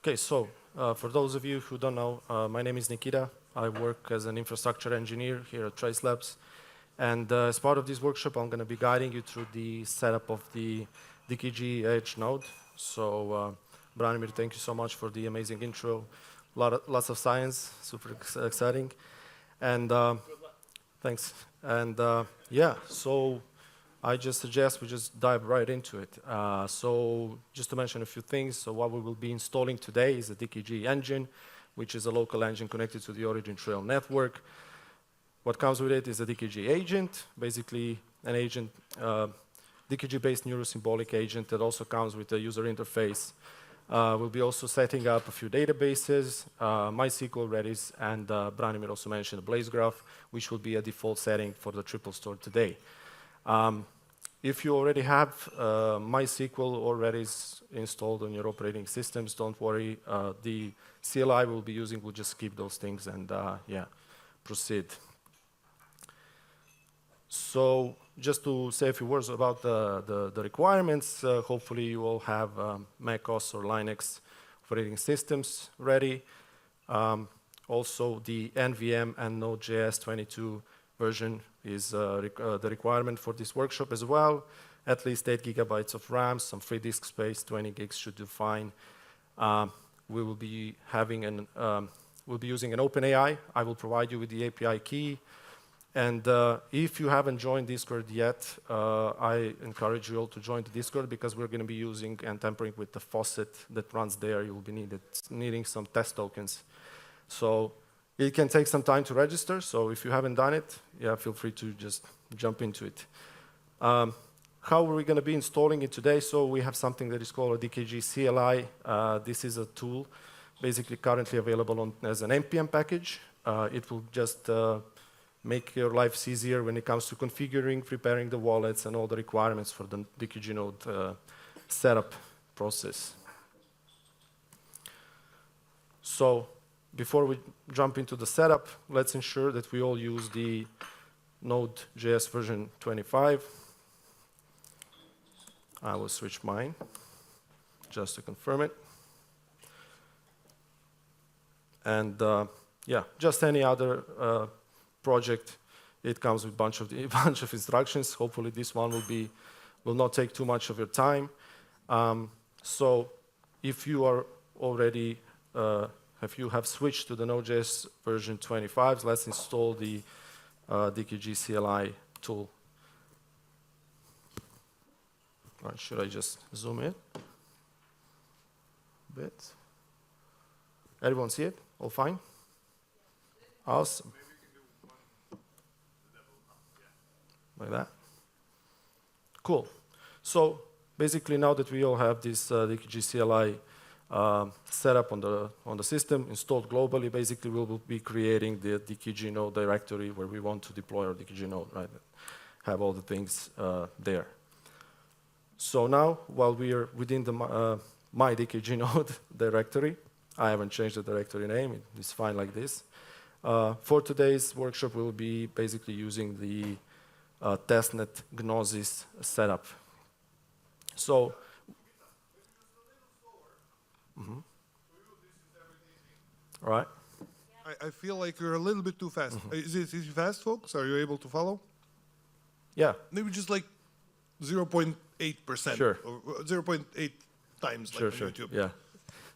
Okay, so for those of you who don't know, my name is Nikita. I work as an infrastructure engineer here at Trace Labs. And as part of this workshop, I'm going to be guiding you through the setup of the DKG Edge Node. So, Branimir, thank you so much for the amazing intro. Lots of science, super exciting. And thanks. And yeah, so I just suggest we just dive right into it. So just to mention a few things, so what we will be installing today is a DKG engine, which is a local engine connected to the OriginTrail network. What comes with it is a DKG agent, basically an agent, DKG-based neuro-symbolic agent that also comes with a user interface. We'll be also setting up a few databases, MySQL, Redis, and Branimir also mentioned a Blaze Graph, which will be a default setting for the triple store today. If you already have MySQL or Redis installed on your operating systems, don't worry. The CLI we'll be using will just skip those things and yeah, proceed. So just to say a few words about the requirements, hopefully you all have macOS or Linux operating systems ready. Also, the NVM and Node.js 22 version is the requirement for this workshop as well. At least 8 GB of RAM, some free disk space, 20 gigs should do fine. We will be having we'll be using an OpenAI. I will provide you with the API key. And if you haven't joined Discord yet, I encourage you all to join the Discord because we're going to be using and tampering with the faucet that runs there. You'll be needing some test tokens. So it can take some time to register. So if you haven't done it, yeah, feel free to just jump into it. How are we going to be installing it today? So we have something that is called a DKG CLI. This is a tool basically currently available as an NPM package. It will just make your life easier when it comes to configuring, preparing the wallets, and all the requirements for the DKG node setup process. So before we jump into the setup, let's ensure that we all use the Node.js version 25. I will switch mine just to confirm it. And yeah, just any other project, it comes with a bunch of instructions. Hopefully this one will not take too much of your time. So if you are already, if you have switched to the Node.js version 25, let's install the DKG CLI tool. Right, should I just zoom in a bit? Everyone see it? All fine? Awesome. Like that. Cool. So basically, now that we all have this DKG CLI set up on the system, installed globally, basically we will be creating the DKG node directory where we want to deploy our DKG node, right? Have all the things there. So now, while we are within the my DKG node directory, I haven't changed the directory name. It's fine like this. For today's workshop, we'll be basically using the testnet Gnosis setup. So, all right. I feel like you're a little bit too fast. Is it fast, folks? Are you able to follow? Yeah. Maybe just like 0.8%. Sure. Or 0.8 times like on YouTube. Yeah.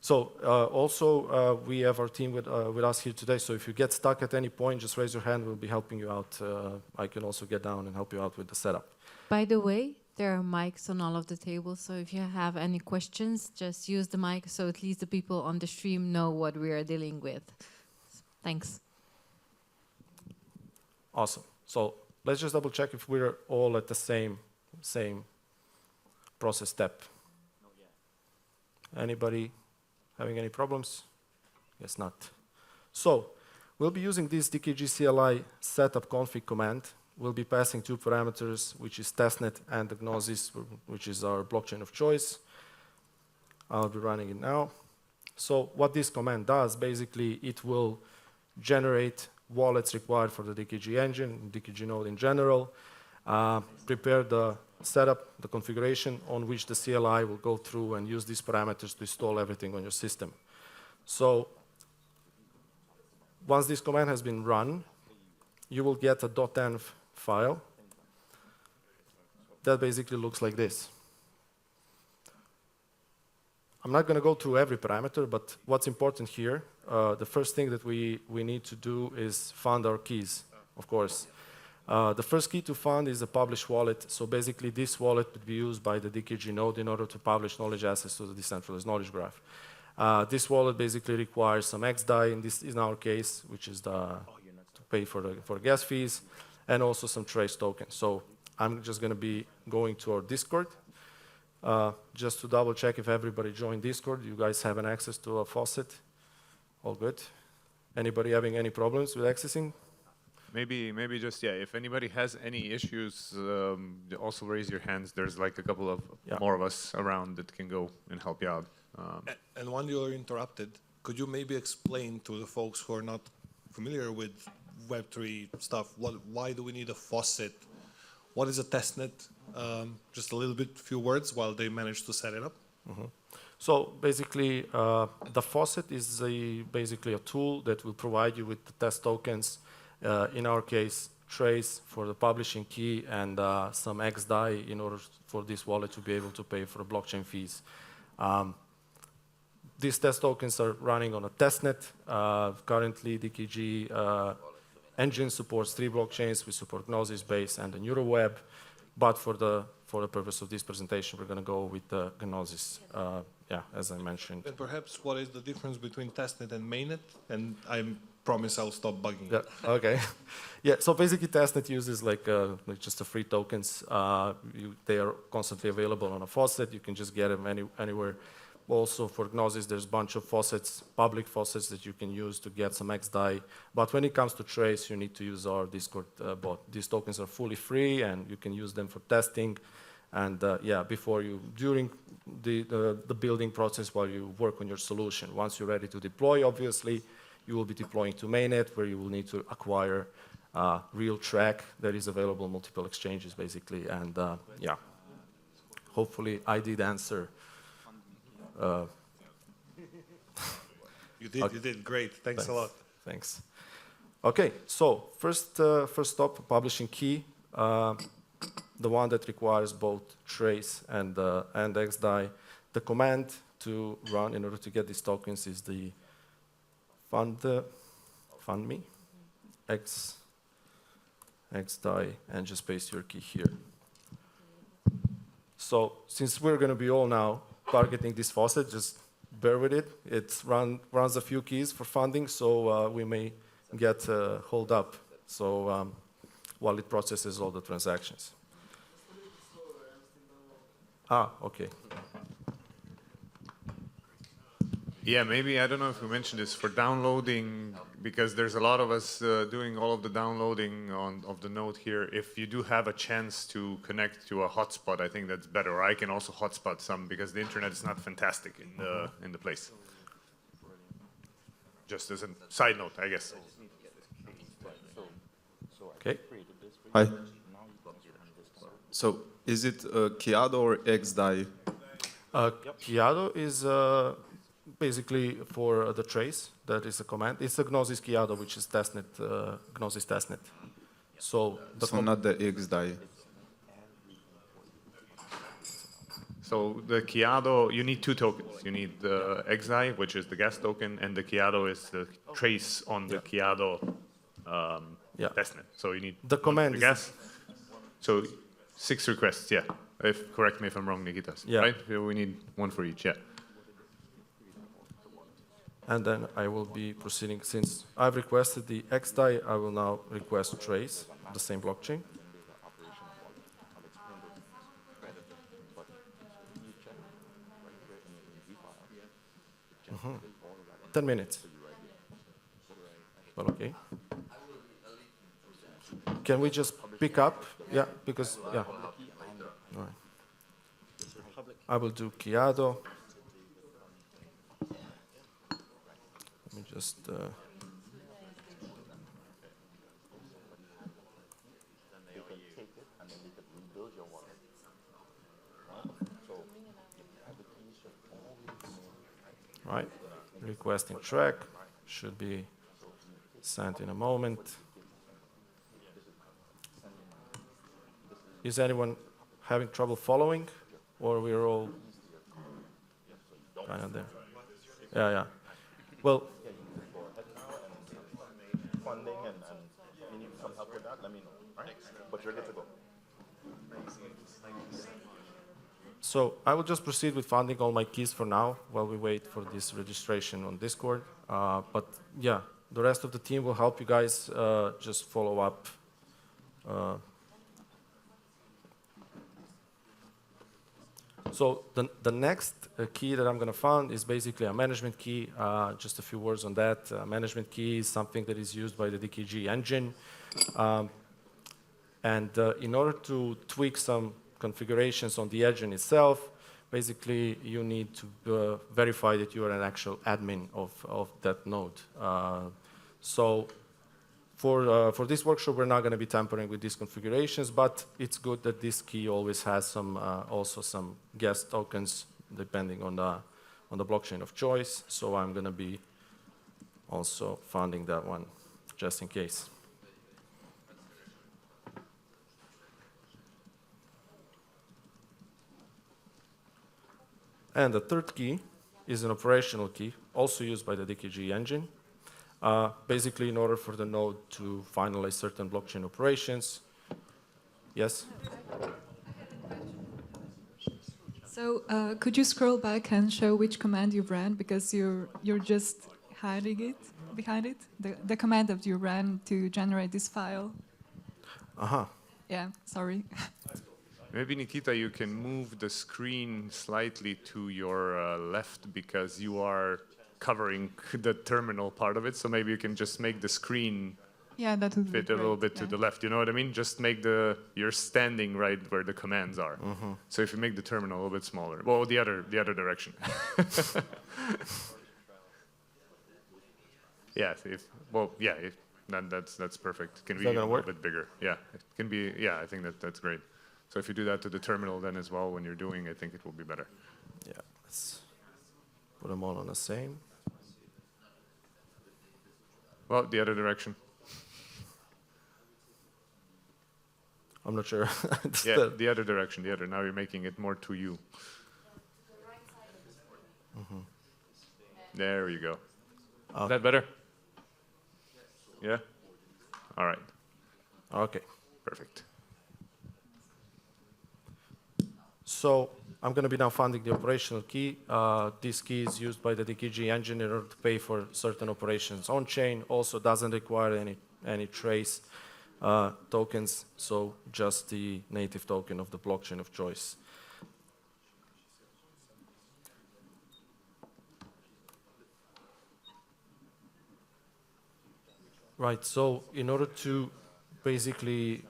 So also, we have our team with us here today. So if you get stuck at any point, just raise your hand. We'll be helping you out. I can also get down and help you out with the setup. By the way, there are mics on all of the tables. So if you have any questions, just use the mic so at least the people on the stream know what we are dealing with. Thanks. Awesome. So let's just double check if we're all at the same process step. Anybody having any problems? Guess not. So we'll be using this DKG CLI setup config command. We'll be passing two parameters, which is testnet and the Gnosis, which is our blockchain of choice. I'll be running it now. So what this command does, basically, it will generate wallets required for the DKG engine, DKG node in general, prepare the setup, the configuration on which the CLI will go through and use these parameters to install everything on your system. So once this command has been run, you will get a .env file that basically looks like this. I'm not going to go through every parameter, but what's important here, the first thing that we need to do is fund our keys, of course. The first key to fund is the publish wallet. So basically, this wallet would be used by the DKG node in order to publish knowledge assets to the decentralized knowledge graph. This wallet basically requires some XDAI in our case, which is to pay for gas fees, and also some trace tokens. So I'm just going to be going to our Discord. Just to double check if everybody joined Discord, you guys have an access to a faucet. All good. Anybody having any problems with accessing? Maybe just, yeah, if anybody has any issues, also raise your hands. There's like a couple of more of us around that can go and help you out. And when you're interrupted, could you maybe explain to the folks who are not familiar with Web3 stuff, why do we need a faucet? What is a testnet? Just a little bit, few words while they manage to set it up. So basically, the faucet is basically a tool that will provide you with the test tokens. In our case, trace for the publishing key and some XDAI in order for this wallet to be able to pay for the blockchain fees. These test tokens are running on a testnet. Currently, DKG engine supports 3 blockchains. We support Gnosis-based and the neuro-web. But for the purpose of this presentation, we're going to go with the Gnosis, as I mentioned. And perhaps what is the difference between testnet and mainnet? And I promise I'll stop bugging. Yeah, okay. So basically testnet uses like just the free tokens. They are constantly available on a faucet. You can just get them anywhere. Also for Gnosis, there's a bunch of faucets, public faucets that you can use to get some XDAI. But when it comes to trace, you need to use our Discord bot. These tokens are fully free and you can use them for testing. And during the building process while you work on your solution. Once you're ready to deploy, obviously, you will be deploying to mainnet where you will need to acquire real track that is available on multiple exchanges, basically. And hopefully I did answer. You did great. Thanks a lot. Thanks. Okay, so first stop, publishing key, the one that requires both trace and XDAI. The command to run in order to get these tokens is the fund me XDAI and just paste your key here. So since we're going to be all now targeting this faucet, just bear with it. It runs a few keys for funding, so we may get hold up. So while it processes all the transactions. Okay. Yeah, maybe, I don't know if we mentioned this, for downloading, because there's a lot of us doing all of the downloading of the node here. If you do have a chance to connect to a hotspot, I think that's better. Or I can also hotspot some, because the internet is not fantastic in the place. Just as a side note, I guess. Okay. Hi. So is it Chiado or XDAI? Chiado is basically for the trace. That is a command. It's a Gnosis Chiado, which is testnet, Gnosis testnet. So not the XDAI. So the Chiado, you need 2 tokens. You need the XDAI, which is the gas token, and the Chiado is the trace on the Chiado testnet. So you need the command the gas. So 6 requests, yeah. Correct me if I'm wrong, Nikita. Yeah. Right? We need 1 for each, yeah. And then I will be proceeding. Since I've requested the XDAI, I will now request trace, the same blockchain. Mm-hmm. 10 minutes. Well, okay. Can we just pick up? Yeah, because, yeah. All right. I will do Chiado. Let me just... Requesting track should be sent in a moment. Is anyone having trouble following, or we're all kind of there? Yeah, yeah. Well, funding and you need some help with that, let me know, right? But you're good to go. so I will just proceed with funding all my keys for now while we wait for this registration on Discord. But yeah, the rest of the team will help you guys just follow up. So the next key that I'm going to fund is basically a management key. Just a few words on that. Management key is something that is used by the DKG engine. In order to tweak some configurations on the engine itself, basically you need to verify that you are an actual admin of that node. So for this workshop, we're not going to be tampering with these configurations, but it's good that this key always has some also some guest tokens depending on the blockchain of choice. So I'm going to be also funding that one just in case. And the third key is an operational key, also used by the DKG engine. Basically, in order for the node to finalize certain blockchain operations. Yes? So could you scroll back and show which command you've ran, because you're just hiding it behind it? The command that you ran to generate this file. Yeah, sorry. Maybe, Nikita, you can move the screen slightly to your left because you are covering the terminal part of it. So maybe you can just make the screen that would be fit a little bit to the left. You know what I mean? Just make you're standing right where the commands are. So if you make the terminal a little bit smaller, well, the other direction. That's perfect. Can be a little bit bigger. Yeah, it can be. Yeah, I think that's great. So if you do that to the terminal then as well when you're doing, I think it will be better. Yeah, let's put them all on the same. Well, the other direction. I'm not sure. Yeah, the other direction, the other. Now you're making it more to you. There you go. Is that better? Yeah? All right. Okay. Perfect. So I'm going to be now funding the operational key. This key is used by the DKG engine in order to pay for certain operations on chain. Also doesn't require any trace tokens, so just the native token of the blockchain of choice. Right, so in order to basically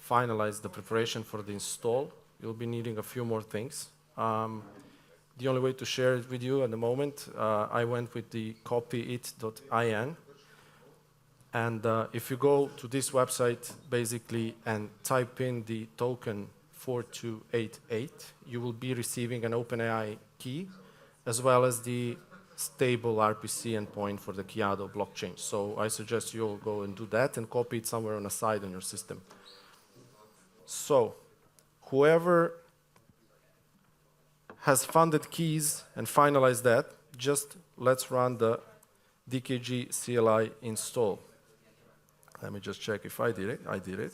finalize the preparation for the install, you'll be needing a few more things. The only way to share it with you at the moment, I went with the copyit.in. And if you go to this website, basically, and type in the token 4288, you will be receiving an OpenAI key, as well as the stable RPC endpoint for the Chiado blockchain. So I suggest you all go and do that and copy it somewhere on the side on your system. So whoever has funded keys and finalized that, just let's run the DKG CLI install. Let me just check if I did it. I did it.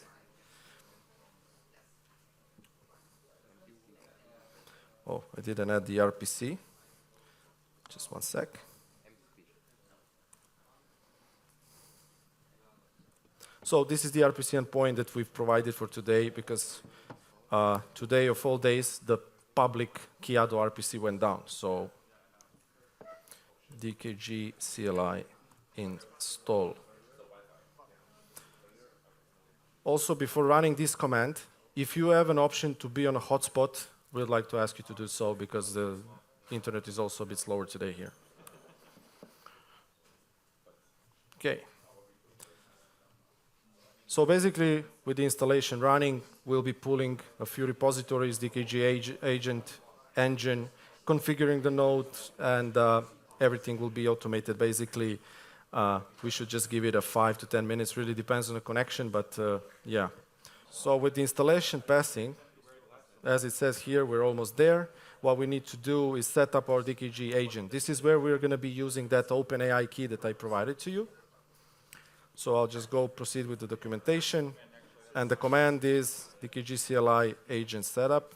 Oh, I didn't add the RPC. Just one sec. So this is the RPC endpoint that we've provided for today, because today of all days, the public Chiado RPC went down. So DKG CLI install. Also, before running this command, if you have an option to be on a hotspot, we'd like to ask you to do so, because the internet is also a bit slower today here. Okay. So basically, with the installation running, we'll be pulling a few repositories, DKG agent, engine, configuring the node, and everything will be automated. Basically, we should just give it a 5 to 10 minutes. Really depends on the connection, but yeah. So with the installation passing, as it says here, we're almost there. What we need to do is set up our DKG agent. This is where we're going to be using that OpenAI key that I provided to you. So I'll just go proceed with the documentation. And the command is DKG CLI agent setup.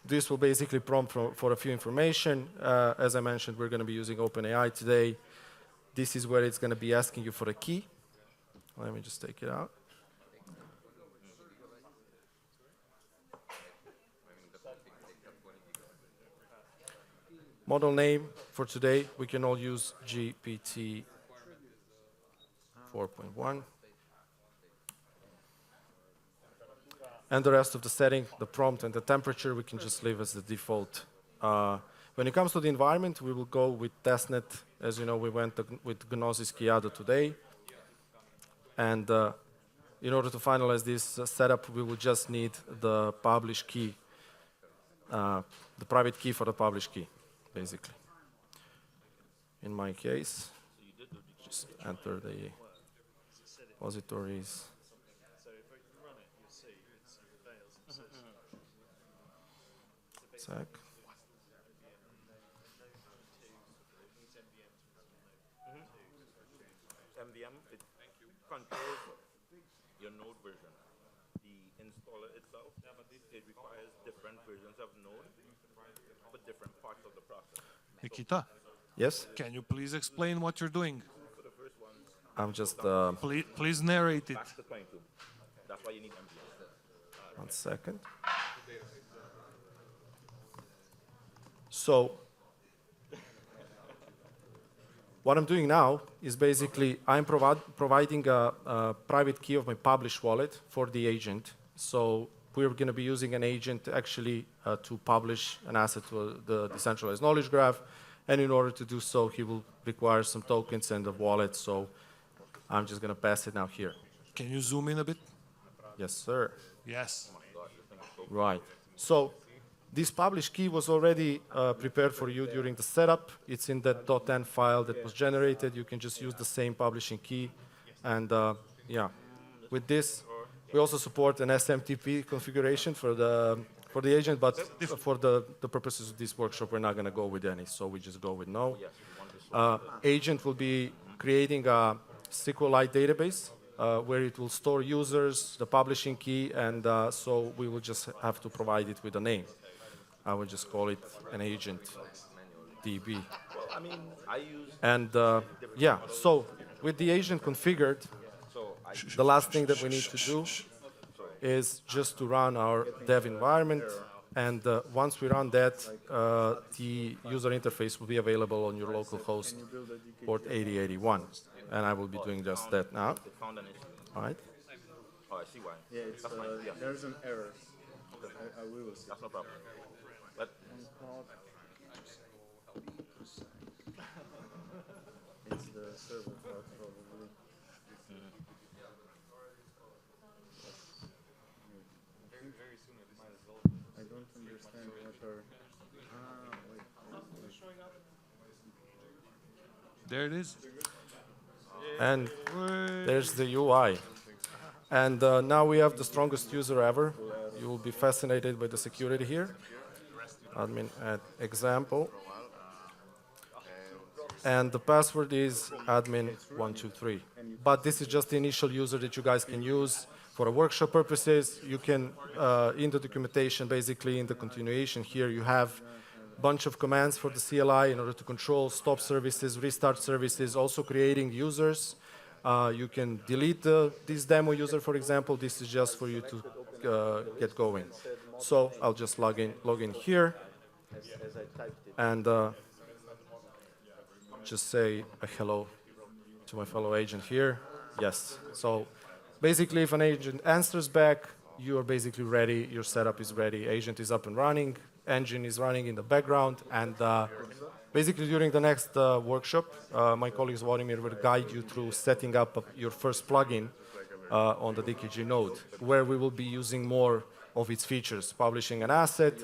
This will basically prompt for a few information. As I mentioned, we're going to be using OpenAI today. This is where it's going to be asking you for a key. Let me just take it out. Model name for today, we can all use GPT 4.1. And the rest of the setting, the prompt and the temperature, we can just leave as the default. When it comes to the environment, we will go with testnet. As you know, we went with Gnosis Chiado today. And in order to finalize this setup, we will just need the publish key, the private key for the publish key, basically. In my case, just enter the repositories. Sec. MVM, it controls your node version. The installer itself, it requires different versions of node for different parts of the process. Nikita, Yes, can you please explain what you're doing? I'm just, Please narrate it. That's the 22. That's why you need MVM. 1 second. So, what I'm doing now is basically I'm providing a private key of my publish wallet for the agent. So we're going to be using an agent actually to publish an asset to the decentralized knowledge graph. And in order to do so, he will require some tokens and a wallet. So I'm just going to pass it now here. Can you zoom in a bit? Yes, sir. Yes. Right. So this publish key was already prepared for you during the setup. It's in that .env file that was generated. You can just use the same publishing key. And yeah, with this, we also support an SMTP configuration for the agent, but for the purposes of this workshop, we're not going to go with any, so we just go with no. Agent will be creating a SQLite database where it will store users, the publishing key, and so we will just have to provide it with a name. I will just call it an agent DB. Well, I mean, I use And yeah, so with the agent configured, the last thing that we need to do is just to run our dev environment. And once we run that, the user interface will be available on your local host port 8081. And I will be doing just that now. they found an issue. All right. Oh, I see why. Yeah, it's, That's fine. Yeah, there's an error. We will see. that's no problem. But It's the server part probably. I don't understand what are. Wait. There it is. And there's the UI. And now we have the strongest user ever. You will be fascinated by the security here. Admin add example. And the password is admin123. But this is just the initial user that you guys can use for workshop purposes. You can, in the documentation, basically in the continuation here, you have a bunch of commands for the CLI in order to control stop services, restart services, also creating users. You can delete this demo user, for example. This is just for you to get going. So I'll just log in here and just say a hello to my fellow agent here. Yes. So basically, if an agent answers back, you are basically ready. Your setup is ready. Agent is up and running. Engine is running in the background. And basically, during the next workshop, my colleague Vladimir will guide you through setting up your first plugin on the DKG node, where we will be using more of its features, publishing an asset,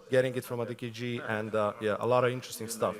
getting it from a DKG, and yeah, a lot of interesting stuff.